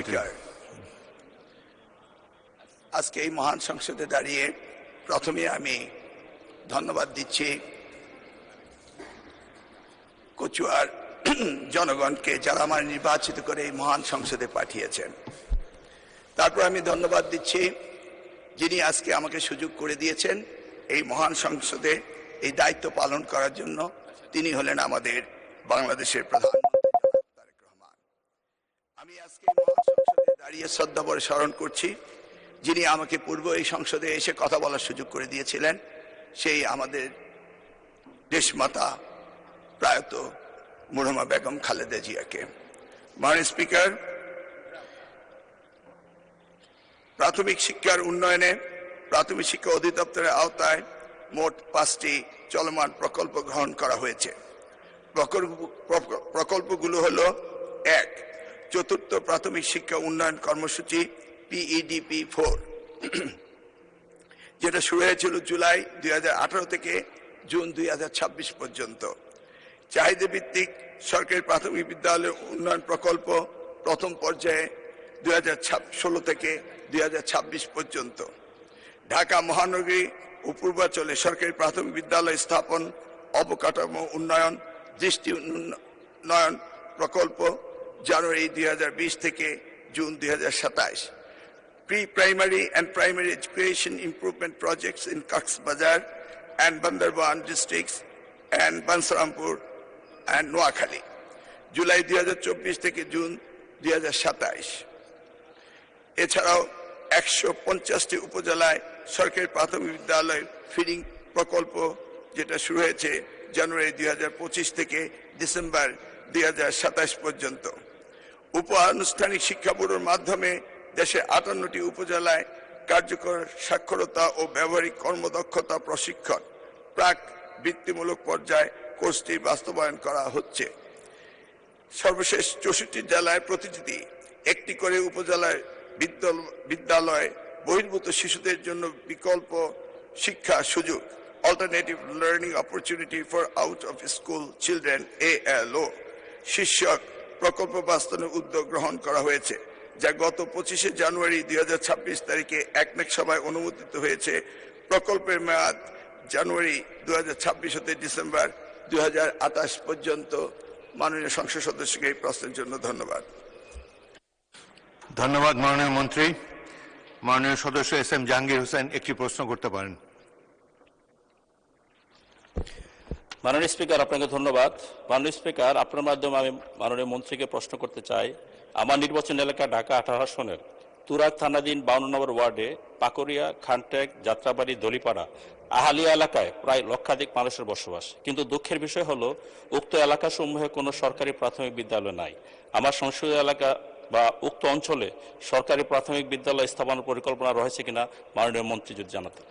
মন্ত্রী। আজকে এই মহান সংসদে দাঁড়িয়ে প্রথমে আমি ধন্যবাদ দিচ্ছি কচুয়ার জনগণকে, যারা আমার নির্বাচিত করে এই মহান সংসদে পাঠিয়েছেন। তারপর আমি ধন্যবাদ দিচ্ছি যিনি আজকে আমাকে সুযোগ করে দিয়েছেন এই মহান সংসদে এই দায়িত্ব পালন করার জন্য। তিনি হলেন আমাদের বাংলাদেশের প্রধানমন্ত্রী জনাব তারেক রহমান। আমি আজকে এই মহান সংসদে দাঁড়িয়ে শ্রদ্ধাভরে স্মরণ করছি যিনি আমাকে পূর্ব এই সংসদে এসে কথা বলার সুযোগ করে দিয়েছিলেন, সেই আমাদের দেশমাতা প্রয়াত মরহুমা বেগম খালেদা জিয়াকে। মাননীয় স্পিকার, প্রাথমিক শিক্ষার উন্নয়নে প্রাথমিক শিক্ষা অধিদপ্তরের আওতায় মোট 5টি চলমান প্রকল্প গ্রহণ করা হয়েছে। প্রকল্পগুলো হলো: 1. চতুর্থ প্রাথমিক শিক্ষা উন্নয়ন কর্মসূচি PEDP4, যেটা শুরু হয়েছিল জুলাই 2018 থেকে জুন 2026 পর্যন্ত। চাহিদা ভিত্তিক সরকারি প্রাথমিক বিদ্যালয় উন্নয়ন প্রকল্প প্রথম পর্যায়ে 2016 থেকে 2026 পর্যন্ত। ঢাকা মহানগরী ও পূর্বাঞ্চলে সরকারি প্রাথমিক বিদ্যালয় স্থাপন, অবকাঠামো উন্নয়ন, দৃষ্টি উন্নয়ন প্রকল্প জানুয়ারি 2020 থেকে June 2027। Pre-primary and primary education improvement projects in Coxbazar and Bandarban districts and Bansarampur and Noakhali, July 2024 থেকে জুন 2027। এছাড়াও 150টি উপজেলায় সরকারি প্রাথমিক বিদ্যালয় ফিডিং প্রকল্প, যেটা শুরু হয়েছে জানুয়ারি 2025 থেকে ডিসেম্বর 2027 পর্যন্ত। উপ আনুষ্ঠানিক শিক্ষা বোর্ডের মাধ্যমে দেশে 58টি উপজেলায় কার্যকর সাক্ষরতা ও ব্যবহারিক কর্মদক্ষতা প্রশিক্ষণ প্রাক বৃত্তিমূলক পর্যায়ে কোর্সটি বাস্তবায়ন করা হচ্ছে। সর্বশেষ 64 জেলায় প্রতিটি একটি করে উপজেলায় বিদ্যালয় বহির্ভূত শিশুদের জন্য বিকল্প শিক্ষা সুযোগ, alternative learning opportunity for out of school children ALO শীর্ষক প্রকল্প বাস্তবায়নের উদ্যোগ গ্রহণ করা হয়েছে, যা গত 25 জানুয়ারি 2026 তারিখে একনেক সভায় অনুমোদিত হয়েছে। প্রকল্পের মেয়াদ জানুয়ারি 2026 হতে ডিসেম্বর 2028 পর্যন্ত। মাননীয় সংসদ সদস্যকে এই প্রশ্নের জন্য ধন্যবাদ। ধন্যবাদ মাননীয় মন্ত্রী। মাননীয় সদস্য SM জাহাঙ্গীর হোসেন একটি প্রশ্ন করতে পারেন। মাননীয় স্পিকার, আপনাকে ধন্যবাদ। মাননীয় স্পিকার, আপনার মাধ্যমে আমি মাননীয় মন্ত্রীকে প্রশ্ন করতে চাই। আমার নির্বাচন এলাকা ঢাকা 18 আসনের তুরাগ থানাধীন 52 নম্বর ওয়ার্ডে পাকুড়িয়া, খানটেক, যাত্রাবাড়ি, দলিপাড়া, আহালিয়া এলাকায় প্রায় লক্ষাধিক মানুষের বসবাস। কিন্তু দুঃখের বিষয় হলো উক্ত এলাকাসমূহে কোনো সরকারি প্রাথমিক বিদ্যালয় নাই। আমার সংসদীয় এলাকা বা উক্ত অঞ্চলে সরকারি প্রাথমিক বিদ্যালয় স্থাপনের পরিকল্পনা রয়েছে কিনা মাননীয় মন্ত্রী যদি জানাতেন।